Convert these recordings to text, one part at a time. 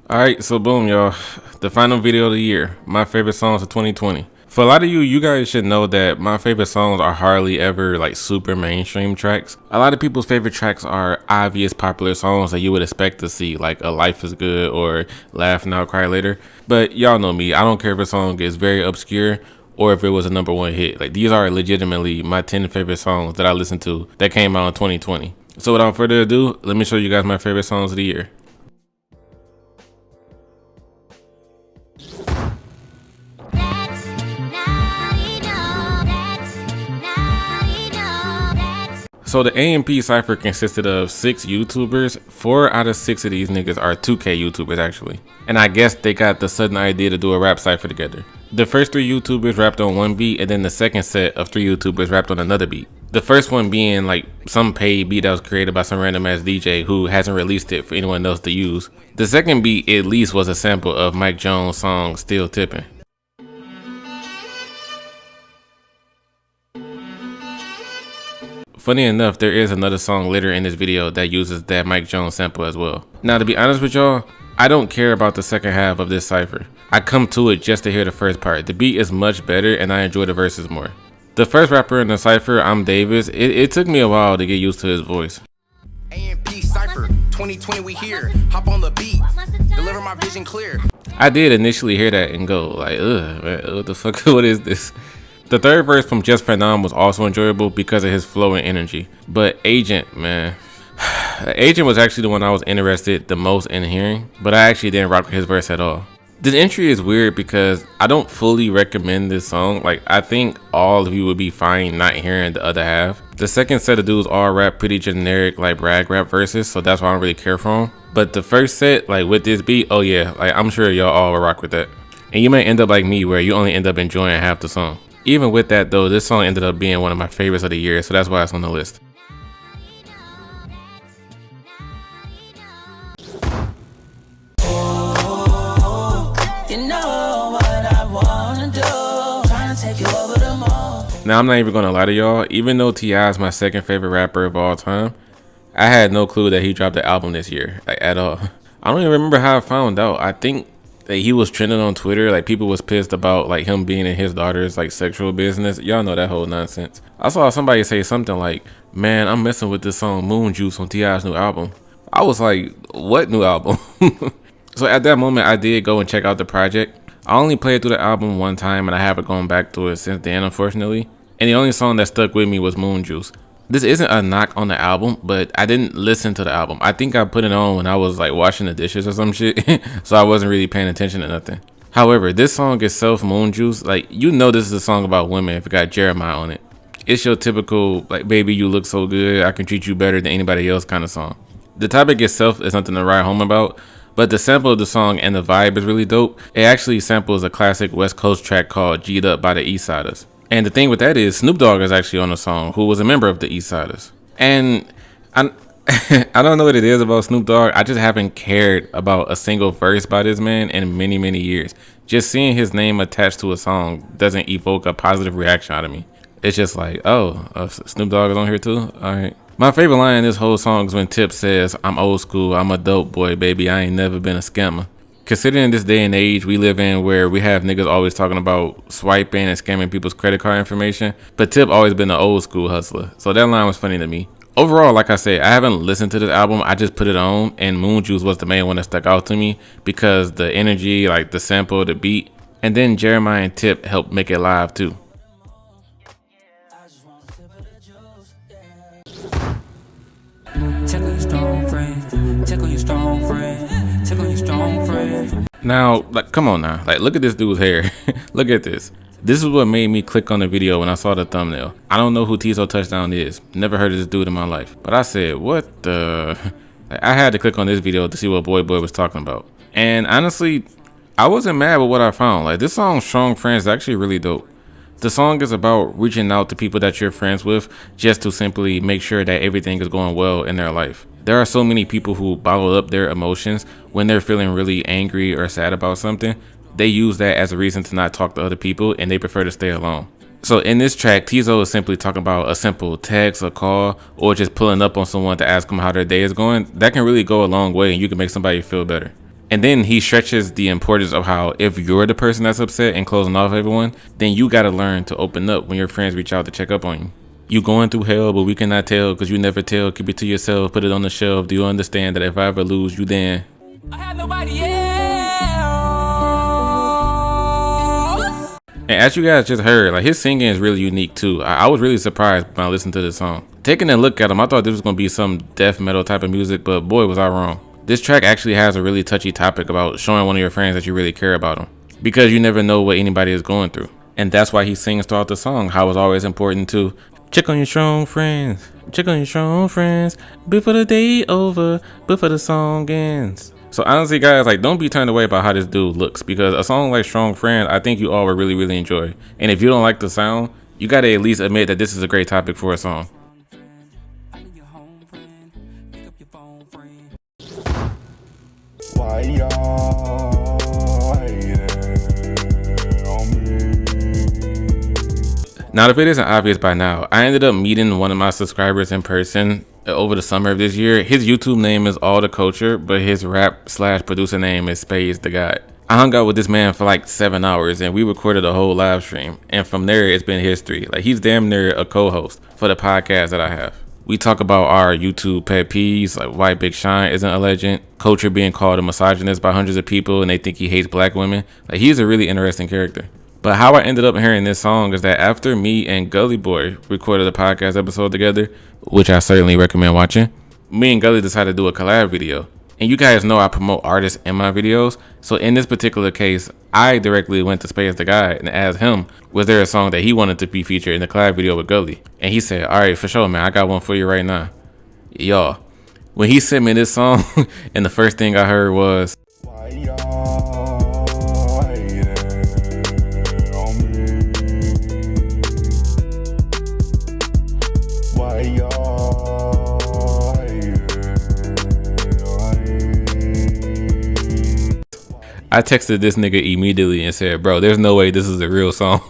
Alright, so boom, y'all. The final video of the year. My favorite songs of 2020. For a lot of you guys should know that my favorite songs are hardly ever like super mainstream tracks. A lot of people's favorite tracks are obvious popular songs that you would expect to see, like A Life is Good or Laugh Now, Cry Later. But y'all know me, I don't care if a song is very obscure or if it was a #1 hit. Like, these are legitimately my 10 favorite songs that I listened to that came out in 2020. So without further ado, let me show you guys my favorite songs of the year. So the AMP cipher consisted of 6 YouTubers. 4 out of 6 of these niggas are 2K YouTubers actually. And I guess they got the sudden idea to do a rap cipher together. The first 3 YouTubers rapped on one beat, and then the second set of 3 YouTubers rapped on another beat. The first one being like some paid beat that was created by some random ass DJ who hasn't released it for anyone else to use. The second beat at least was a sample of Mike Jones' song Still Tippin'. Funny enough, there is another song later in this video that uses that Mike Jones sample as well. Now, to be honest with y'all, I don't care about the second half of this cipher. I come to it just to hear the first part. The beat is much better and I enjoy the verses more. The first rapper in the cipher, I'm Davis. It took me a while to get used to his voice. AMP cipher, 2020 we here. Hop on the beat, deliver my vision clear. I did initially hear that and go like, ugh, man, what the fuck, what is this? The third verse from Just Phenom was also enjoyable because of his flow and energy. But Agent, man. Agent was actually the one I was interested the most in hearing, but I actually didn't rock with his verse at all. This entry is weird because I don't fully recommend this song. Like, I think all of you would be fine not hearing the other half. The second set of dudes all rap pretty generic, like brag rap verses, so that's why I don't really care for them. But the first set, like with this beat, oh yeah, like I'm sure y'all all will rock with that. And you may end up like me where you only end up enjoying half the song. Even with that though, this song ended up being one of my favorites of the year, so that's why it's on the list. Now, I'm not even gonna lie to y'all, even though T.I. is my second favorite rapper of all time, I had no clue that he dropped the album this year, like at all. I don't even remember how I found out. I think that he was trending on Twitter, like people was pissed about like him being in his daughter's like sexual business. Y'all know that whole nonsense. I saw somebody say something like, man, I'm messing with this song Moon Juice on T.I.'s new album. I was like, what new album? So at that moment, I did go and check out the project. I only played through the album one time and I haven't gone back to it since then, unfortunately. And the only song that stuck with me was Moon Juice. This isn't a knock on the album, but I didn't listen to the album. I think I put it on when I was like washing the dishes or some shit, so I wasn't really paying attention to nothing. However, this song itself, Moon Juice, like, you know this is a song about women if it got Jeremiah on it. It's your typical, like, baby, you look so good, I can treat you better than anybody else kind of song. The topic itself is nothing to write home about, but the sample of the song and the vibe is really dope. It actually samples a classic West Coast track called G'd Up by the East Siders. And the thing with that is Snoop Dogg is actually on the song, who was a member of the East Siders. And I don't know what it is about Snoop Dogg. I just haven't cared about a single verse by this man in many, many years. Just seeing his name attached to a song doesn't evoke a positive reaction out of me. It's just like, oh, Snoop Dogg is on here too? All right. My favorite line in this whole song is when Tip says, I'm old school, I'm a dope boy, baby, I ain't never been a scammer. Considering this day and age we live in where we have niggas always talking about swiping and scamming people's credit card information, but Tip always been an old school hustler, so that line was funny to me. Overall, like I said, I haven't listened to this album, I just put it on, and Moon Juice was the main one that stuck out to me because the energy, like the sample, the beat, and then Jeremiah and Tip helped make it live too. Now, like, come on now, like, look at this dude's hair. Look at this. This is what made me click on the video when I saw the thumbnail. I don't know who Tizo Touchdown is. Never heard of this dude in my life. But I said, what the? Like, I had to click on this video to see what Boy was talking about. And honestly, I wasn't mad with what I found. Like, this song, Strong Friends, is actually really dope. The song is about reaching out to people that you're friends with just to simply make sure that everything is going well in their life. There are so many people who bottle up their emotions when they're feeling really angry or sad about something. They use that as a reason to not talk to other people and they prefer to stay alone. So in this track, Tizo is simply talking about a simple text, a call, or just pulling up on someone to ask them how their day is going. That can really go a long way and you can make somebody feel better. And then he stretches the importance of how if you're the person that's upset and closing off everyone, then you gotta learn to open up when your friends reach out to check up on you. You going through hell, but we cannot tell because you never tell. Keep it to yourself, put it on the shelf. Do you understand that if I ever lose you, then I have nobody else? And as you guys just heard, like his singing is really unique too. I was really surprised when I listened to this song. Taking a look at him, I thought this was gonna be some death metal type of music, but boy was I wrong. This track actually has a really touchy topic about showing one of your friends that you really care about them, because you never know what anybody is going through. And that's why he sings throughout the song how it's always important to check on your strong friends, check on your strong friends, before the day over, before the song ends. So honestly guys, like don't be turned away by how this dude looks, because a song like Strong Friend, I think you all would really enjoy. And if you don't like the sound, you gotta at least admit that this is a great topic for a song. Why y'all hating on me? Now, if it isn't obvious by now, I ended up meeting one of my subscribers in person over the summer of this year. His YouTube name is All the Culture, but his rap/producer name is Spades the God. I hung out with this man for like 7 hours and we recorded a whole live stream. And from there, it's been history. Like he's damn near a co-host for the podcast that I have. We talk about our YouTube pet peeves, like why Big Sean isn't a legend, Culture being called a misogynist by hundreds of people and they think he hates black women. Like he's a really interesting character. But how I ended up hearing this song is that after me and Gully Boy recorded a podcast episode together, which I certainly recommend watching, me and Gully decided to do a collab video. And you guys know I promote artists in my videos. So in this particular case, I directly went to Space the Guy and asked him, was there a song that he wanted to be featured in the collab video with Gully? And he said, all right, for sure, man, I got one for you right now. Y'all, when he sent me this song and the first thing I heard was, Why y'all hating on me? Why y'all hating on me? I texted this nigga immediately and said, bro, there's no way this is a real song.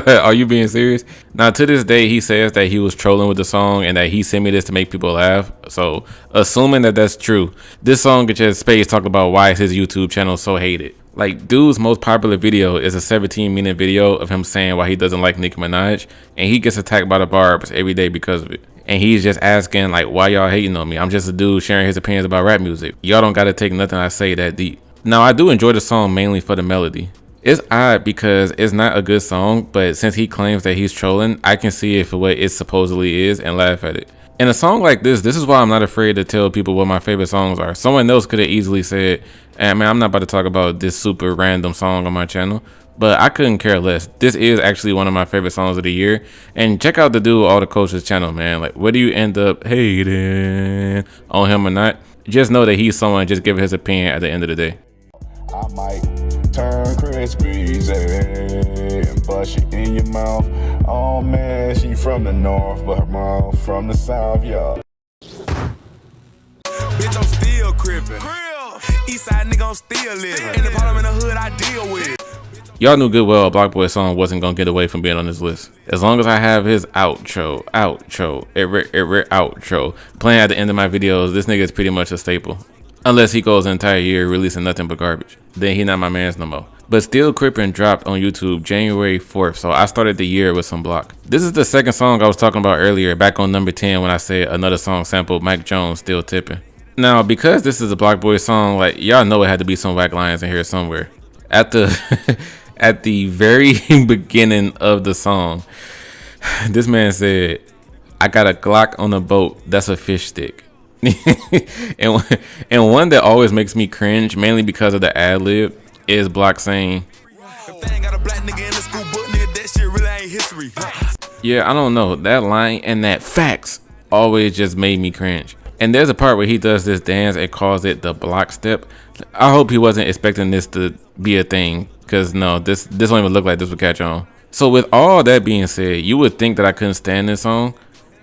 Are you being serious? Now, to this day, he says that he was trolling with the song and that he sent me this to make people laugh. So, assuming that that's true, this song gets just Space talk about why his YouTube channel is so hated. Like, dude's most popular video is a 17-minute video of him saying why he doesn't like Nicki Minaj, and he gets attacked by the barbs every day because of it. And he's just asking, like, why y'all hating on me? I'm just a dude sharing his opinions about rap music. Y'all don't gotta take nothing I say that deep. Now, I do enjoy the song mainly for the melody. It's odd because it's not a good song, but since he claims that he's trolling, I can see it for what it supposedly is and laugh at it. In a song like this is why I'm not afraid to tell people what my favorite songs are. Someone else could have easily said, man, I'm not about to talk about this super random song on my channel, but I couldn't care less. This is actually one of my favorite songs of the year. And check out the dude All the Culture's channel, man. Like, whether you end up hating on him or not, just know that he's someone just giving his opinion at the end of the day. I might turn Krispies and bust it in your mouth. Oh man, she from the north, but her mom from the south, y'all. Bitch, I'm still crippin'. Eastside nigga, I'm still living. In the problem in the hood I deal with. Y'all knew good well a Block Boy song wasn't gonna get away from being on this list. As long as I have his outro playing at the end of my videos, this nigga is pretty much a staple. Unless he goes an entire year releasing nothing but garbage. Then he not my mans no more. But Still Crippin' dropped on YouTube January 4th, so I started the year with some Block. This is the second song I was talking about earlier, back on number 10 when I said another song sampled Mike Jones' Still Tippin'. Now, because this is a Block Boy song, like y'all know it had to be some whack lines in here somewhere. At the at the very beginning of the song, this man said, I got a Glock on a boat, that's a fish stick. and one that always makes me cringe, mainly because of the ad lib, is Block saying, yeah, I don't know, that line and that facts always just made me cringe. And there's a part where he does this dance and calls it the block step. I hope he wasn't expecting this to be a thing, because no, this don't even look like this would catch on. So with all that being said, you would think that I couldn't stand this song.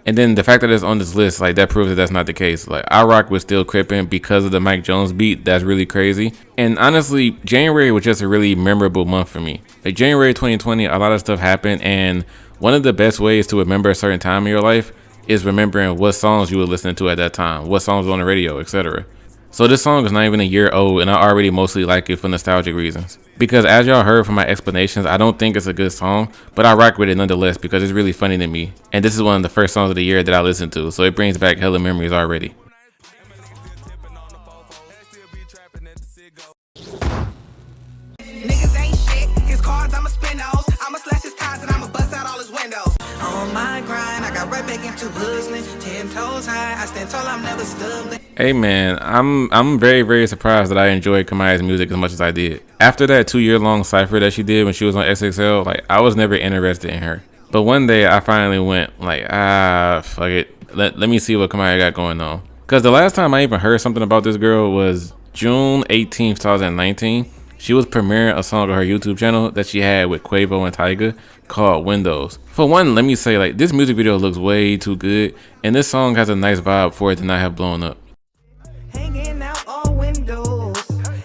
And then the fact that it's on this list, like that proves that that's not the case. Like I rock with Still Crippin' because of the Mike Jones beat. That's really crazy. And honestly, January was just a really memorable month for me. Like January 2020, a lot of stuff happened. And one of the best ways to remember a certain time in your life is remembering what songs you were listening to at that time, what songs were on the radio, etc. So this song is not even a year old, and I already mostly like it for nostalgic reasons. Because as y'all heard from my explanations, I don't think it's a good song, but I rock with it nonetheless because it's really funny to me. And this is one of the first songs of the year that I listened to, so it brings back hella memories already. Niggas ain't shit. His cards, I'ma spin those. I'ma slash his ties and I'ma bust out all his windows. On my grind, I got right back into hustling. 10 toes high, I stand tall, I'm never stumbling. Hey man, I'm very surprised that I enjoyed Kamaya's music as much as I did. After that 2-year-long cypher that she did when she was on XXL, like I was never interested in her. But one day I finally went like, fuck it. Let me see what Kamaya got going on. Cause the last time I even heard something about this girl was June 18th, 2019. She was premiering a song on her YouTube channel that she had with Quavo and Tyga called Windows. For one, let me say, like, this music video looks way too good, and this song has a nice vibe for it to not have blown up. Hanging out all windows.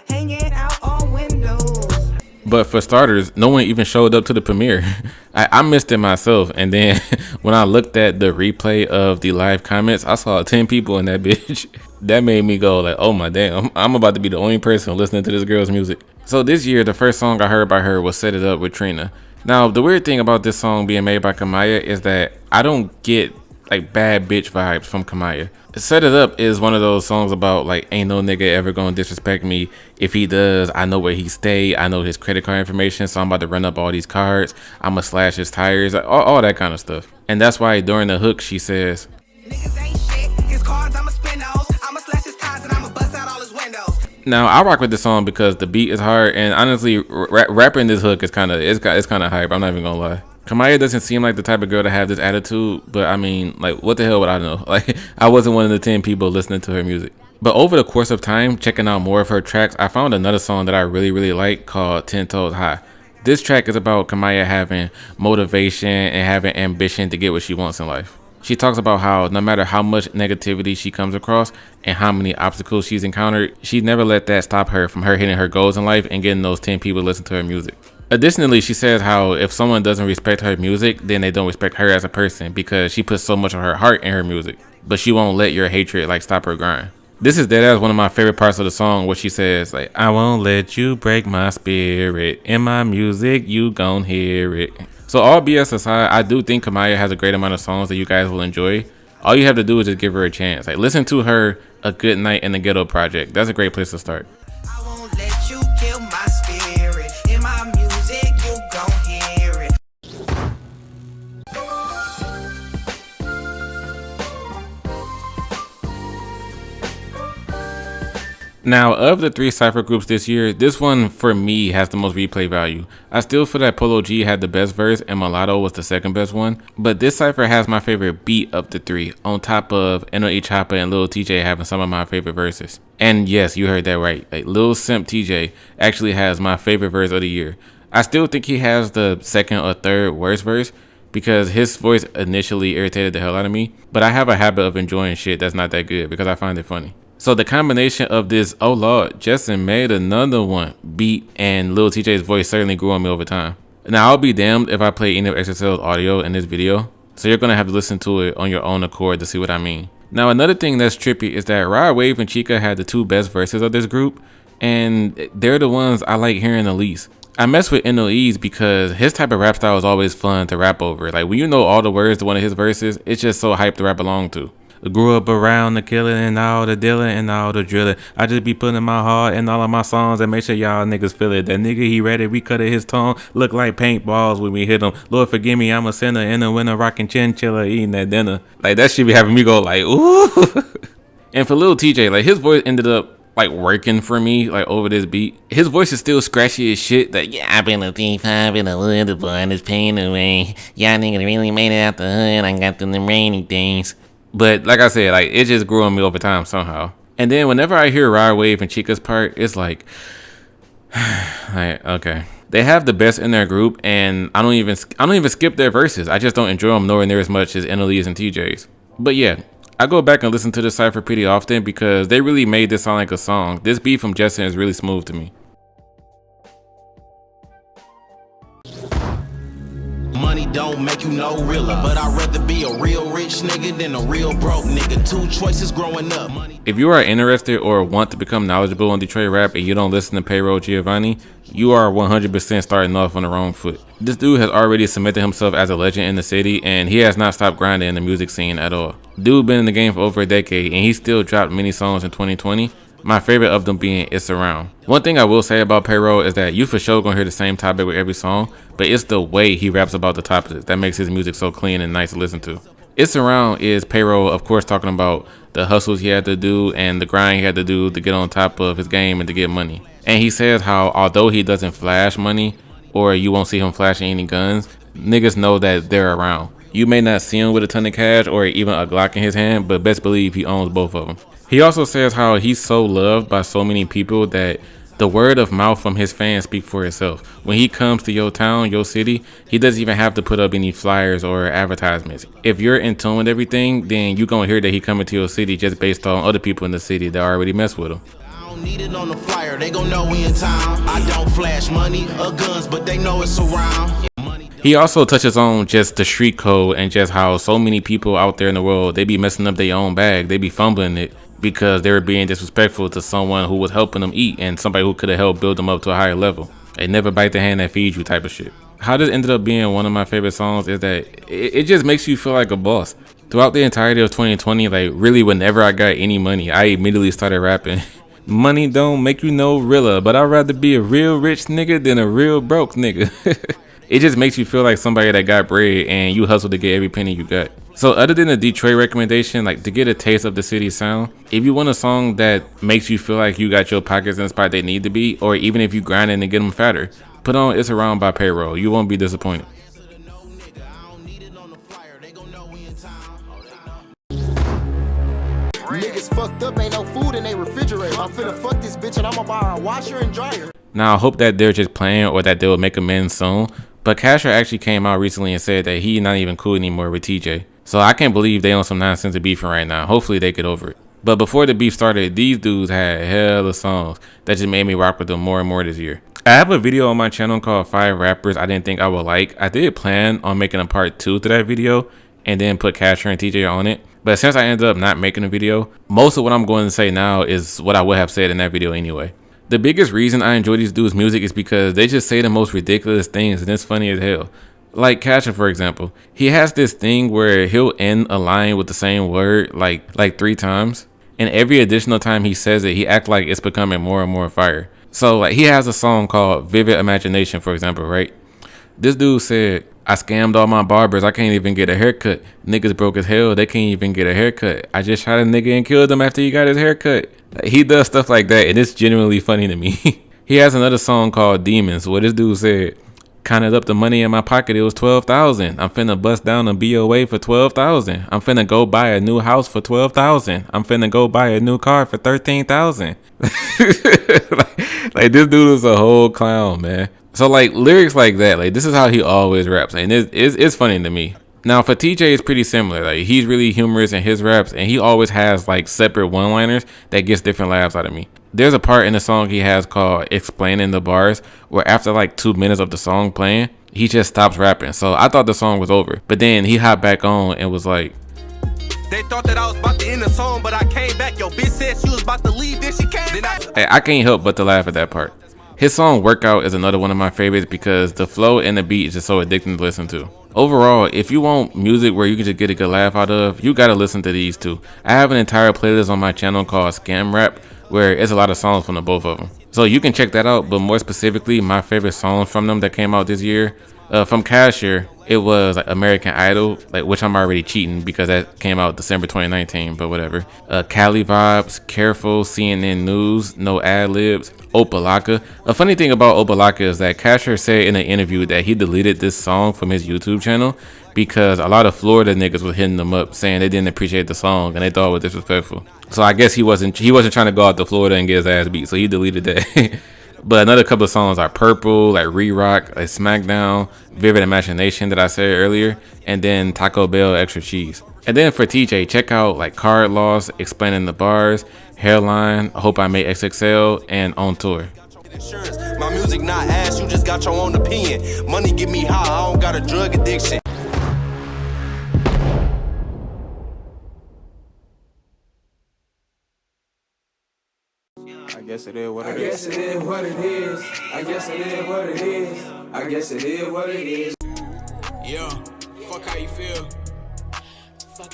Hanging out all windows. But for starters, no one even showed up to the premiere. I missed it myself, and then when I looked at the replay of the live comments, I saw 10 people in that bitch. That made me go like, oh my damn, I'm about to be the only person listening to this girl's music. So this year, the first song I heard by her was Set It Up with Trina. Now, the weird thing about this song being made by Kamaya is that I don't get like bad bitch vibes from Kamaya. Set It Up is one of those songs about like, ain't no nigga ever gonna disrespect me. If he does, I know where he stay. I know his credit card information, so I'm about to run up all these cards. I'ma slash his tires, all that kind of stuff. And that's why during the hook, she says, Niggas ain't shit. His cards, I'ma spin those. I'ma slash his ties and I'ma bust out all his windows. now I rock with this song because the beat is hard, and honestly, rapping this hook is kind of hype. I'm not even gonna lie. Kamaya doesn't seem like the type of girl to have this attitude, but I mean, like, what the hell would I know? Like, I wasn't one of the 10 people listening to her music. But over the course of time, checking out more of her tracks, I found another song that I really like called 10 Toes High. This track is about Kamaya having motivation and having ambition to get what she wants in life. She talks about how no matter how much negativity she comes across and how many obstacles she's encountered, she's never let that stop her from her hitting her goals in life and getting those 10 people to listen to her music. Additionally, she says how if someone doesn't respect her music, then they don't respect her as a person because she puts so much of her heart in her music, but she won't let your hatred like stop her grind. This is deadass one of my favorite parts of the song where she says like, I won't let you break my spirit. In my music, you gon' hear it. So all BS aside, I do think Kamaya has a great amount of songs that you guys will enjoy. All you have to do is just give her a chance. Like listen to her A Good Night in the Ghetto project. That's a great place to start. I won't let you kill my spirit. In my music, you gon' hear it. Now, of the 3 cypher groups this year, this one for me has the most replay value. I still feel that Polo G had the best verse and Mulatto was the second best one, but this cypher has my favorite beat of the 3, on top of NOE Choppa and Lil TJ having some of my favorite verses. And yes, you heard that right, like Lil Simp TJ actually has my favorite verse of the year. I still think he has the second or third worst verse because his voice initially irritated the hell out of me, but I have a habit of enjoying shit that's not that good because I find it funny. So the combination of this, oh lord, Justin made another one beat and Lil TJ's voice certainly grew on me over time. Now I'll be damned if I play any of XXL's audio in this video, so you're gonna have to listen to it on your own accord to see what I mean. Now another thing that's trippy is that Rod Wave and Chica had the 2 best verses of this group, and they're the ones I like hearing the least. I mess with NOE's because his type of rap style is always fun to rap over. Like when you know all the words to one of his verses, it's just so hyped to rap along to. Grew up around the killing and all the dealing and all the drilling. I just be putting my heart in all of my songs and make sure y'all niggas feel it. That nigga, he ready, we cut it his tongue. Look like paintballs when we hit him. Lord forgive me, I'm a sinner in the winter rocking chinchilla eating that dinner. Like that shit be having me go like, ooh. And for Lil TJ, like his voice ended up like working for me like over this beat. His voice is still scratchy as shit. Like, yeah, I've been a thief, in the hood, the blood is pain away. Y'all niggas really made it out the hood. I got through the rainy things. But like I said, like it just grew on me over time somehow. And then whenever I hear Rod Wave and Chica's part, it's like okay. They have the best in their group, and I don't even skip their verses. I just don't enjoy them nowhere near as much as NLE's and TJ's. But yeah, I go back and listen to this cypher pretty often because they really made this sound like a song. This beat from Justin is really smooth to me. Money don't make you no realer, but I'd rather be a real rich nigga than a real broke nigga. Two choices growing up. If you are interested or want to become knowledgeable on Detroit rap and you don't listen to Payroll Giovanni, you are 100% starting off on the wrong foot. This dude has already cemented himself as a legend in the city, and he has not stopped grinding in the music scene at all. Dude been in the game for over a decade, and he still dropped many songs in 2020. My favorite of them being It's Around. One thing I will say about Payroll is that you for sure gonna hear the same topic with every song, but it's the way he raps about the topics that makes his music so clean and nice to listen to. It's Around is Payroll, of course, talking about the hustles he had to do and the grind he had to do to get on top of his game and to get money. And he says how although he doesn't flash money, or you won't see him flashing any guns, niggas know that they're around. You may not see him with a ton of cash or even a Glock in his hand, but best believe he owns both of them. He also says how he's so loved by so many people that the word of mouth from his fans speak for itself. When he comes to your town, your city, he doesn't even have to put up any flyers or advertisements. If you're in tune with everything, then you gonna hear that he coming to your city just based on other people in the city that already mess with him. I don't need it on the flyer, they gon' know we in town. I don't flash money or guns, but they know it's around. He also touches on just the street code and just how so many people out there in the world, they be messing up their own bag, they be fumbling it because they were being disrespectful to someone who was helping them eat and somebody who could have helped build them up to a higher level. They never bite the hand that feeds you type of shit. How this ended up being one of my favorite songs is that it just makes you feel like a boss. Throughout the entirety of 2020, like really whenever I got any money, I immediately started rapping. Money don't make you no realer, but I'd rather be a real rich nigga than a real broke nigga. It just makes you feel like somebody that got bread and you hustle to get every penny you got. So other than the Detroit recommendation, like to get a taste of the city sound, if you want a song that makes you feel like you got your pockets in the spot they need to be, or even if you grinding to get them fatter, put on It's Around by Payroll. You won't be disappointed. Niggas fucked up, ain't no food in they refrigerator. I'm finna fuck this bitch and I'ma buy her a washer and dryer. Now I hope that they're just playing or that they'll make amends soon, but Casher actually came out recently and said that he's not even cool anymore with TJ. So I can't believe they on some nonsense of beefing right now. Hopefully they get over it. But before the beef started, these dudes had hella songs that just made me rock with them more and more this year. I have a video on my channel called 5 Rappers I Didn't Think I Would Like. I did plan on making a part 2 to that video and then put Casher and TJ on it. But since I ended up not making a video, most of what I'm going to say now is what I would have said in that video anyway. The biggest reason I enjoy these dudes' music is because they just say the most ridiculous things and it's funny as hell. Like Casher, for example, he has this thing where he'll end a line with the same word like 3 times, and every additional time he says it, he acts like it's becoming more and more fire. So like he has a song called Vivid Imagination, for example, right? This dude said, I scammed all my barbers, I can't even get a haircut. Niggas broke as hell, they can't even get a haircut. I just shot a nigga and killed him after he got his haircut. Like, he does stuff like that and it's genuinely funny to me. He has another song called Demons where this dude said, counted up the money in my pocket, it was 12,000. I'm finna bust down a BOA for 12,000. I'm finna go buy a new house for 12,000. I'm finna go buy a new car for 13,000. like this dude is a whole clown, man. So like lyrics like that, like this is how he always raps, and it's funny to me. Now for TJ, it's pretty similar. Like he's really humorous in his raps, and he always has like separate one-liners that gets different laughs out of me. There's a part in the song he has called Explaining the Bars, where after like 2 minutes of the song playing, he just stops rapping. So I thought the song was over, but then he hopped back on and was like, they thought that I was about to end the song, but I came back. Yo, bitch said she was about to leave, then she came back. I can't help but to laugh at that part. His song Workout is another one of my favorites because the flow and the beat is just so addicting to listen to. Overall, if you want music where you can just get a good laugh out of, you gotta listen to these two. I have an entire playlist on my channel called Scam Rap, where it's a lot of songs from the both of them. So you can check that out, but more specifically, my favorite songs from them that came out this year, from Casher, it was like American Idol, like which I'm already cheating because that came out December 2019, but whatever. Cali Vibes, Careful, CNN News, No Ad Libs, Opalaka. A funny thing about Opalaka is that Casher said in an interview that he deleted this song from his YouTube channel because a lot of Florida niggas was hitting them up saying they didn't appreciate the song and they thought it was disrespectful. So I guess he wasn't trying to go out to Florida and get his ass beat, so he deleted that. But another couple of songs are Purple, like Re-Rock, like Smackdown, Vivid Imagination that I said earlier, and then Taco Bell Extra Cheese. And then for TJ, check out like Card Loss, Explaining the Bars, Hairline, Hope I Make XXL, and On Tour. My music not ass, you just got your own opinion. Money get me high, I don't got a drug addiction. guess it is what it I guess is. it is what it is. I guess it is what it is. I guess it is what it is. Yeah, fuck how you feel.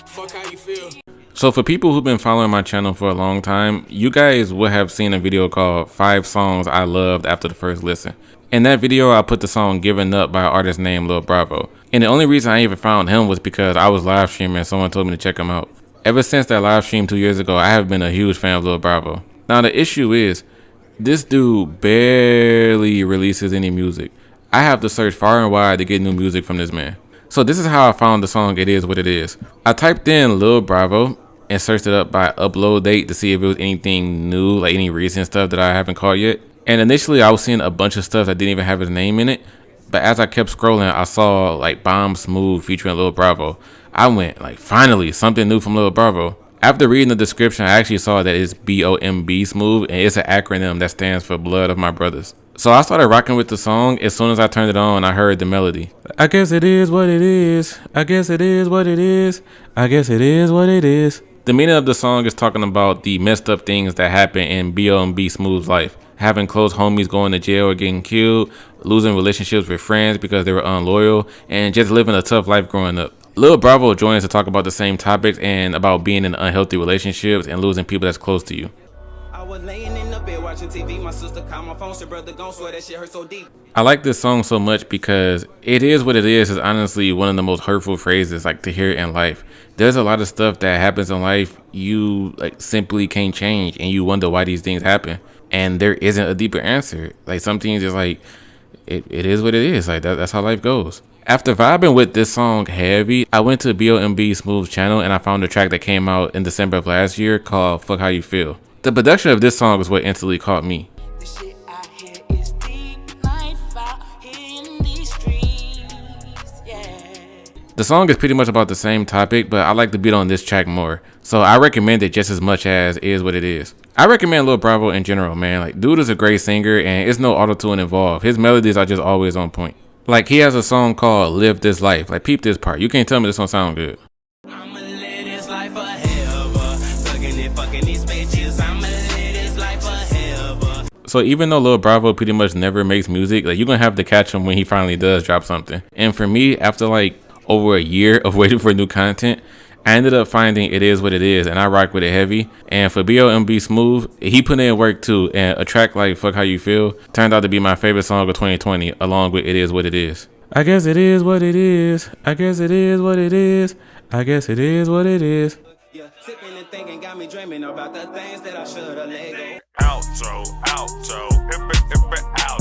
Fuck how you feel. So for people who've been following my channel for a long time, you guys would have seen a video called 5 Songs I Loved After the First Listen. In that video, I put the song Giving Up by an artist named Lil Bravo. And the only reason I even found him was because I was live streaming and someone told me to check him out. Ever since that live stream 2 years ago, I have been a huge fan of Lil Bravo. Now the issue is, this dude barely releases any music. I have to search far and wide to get new music from this man. So this is how I found the song It Is What It Is. I typed in Lil Bravo and searched it up by upload date to see if it was anything new, like any recent stuff that I haven't caught yet. And initially I was seeing a bunch of stuff that didn't even have his name in it. But as I kept scrolling, I saw like Bomb Smooth featuring Lil Bravo. I went like, finally, something new from Lil Bravo. After reading the description, I actually saw that it's B-O-M-B Smooth, and it's an acronym that stands for Blood of My Brothers. So I started rocking with the song. As soon as I turned it on, I heard the melody. I guess it is what it is. I guess it is what it is. I guess it is what it is. The meaning of the song is talking about the messed up things that happen in B.O.M.B. Smooth's life. Having close homies going to jail or getting killed, losing relationships with friends because they were unloyal, and just living a tough life growing up. Lil Bravo joins to talk about the same topics and about being in unhealthy relationships and losing people that's close to you. I was laying in the bed watching TV. My sister called my phone, said, brother, gon' swear that shit hurt so deep. I like this song so much because it is what it is honestly one of the most hurtful phrases like to hear in life. There's a lot of stuff that happens in life you like simply can't change, and you wonder why these things happen. And there isn't a deeper answer. Like some things is like, it is what it is. Like that's how life goes. After vibing with this song heavy, I went to B.O.M.B. Smooth's channel and I found a track that came out in December of last year called Fuck How You Feel. The production of this song is what instantly caught me. The shit I hear is deep, night out here in these streets, yeah. The song is pretty much about the same topic, but I like the beat on this track more. So I recommend it just as much as Is What It Is. I recommend Lil Bravo in general, man. Like, dude is a great singer and it's no auto-tune involved. His melodies are just always on point. Like, he has a song called Live This Life. Like, peep this part. You can't tell me this don't sound good. I'ma live this life forever. Thugging it, fucking these bitches. I'ma live this life forever. So even though Lil Bravo pretty much never makes music, like, you're gonna have to catch him when he finally does drop something. And for me, after like over a year of waiting for new content, I ended up finding It Is What It Is, and I rock with it heavy. And for B.O.M.B. Smooth, he put in work too, and a track like Fuck How You Feel turned out to be my favorite song of 2020, along with It Is What It Is. I guess it is what it is. I guess it is what it is. I guess it is what it is. Yeah, sipping and thinking got me dreaming about the things that I should've let go. Outro, outro, out.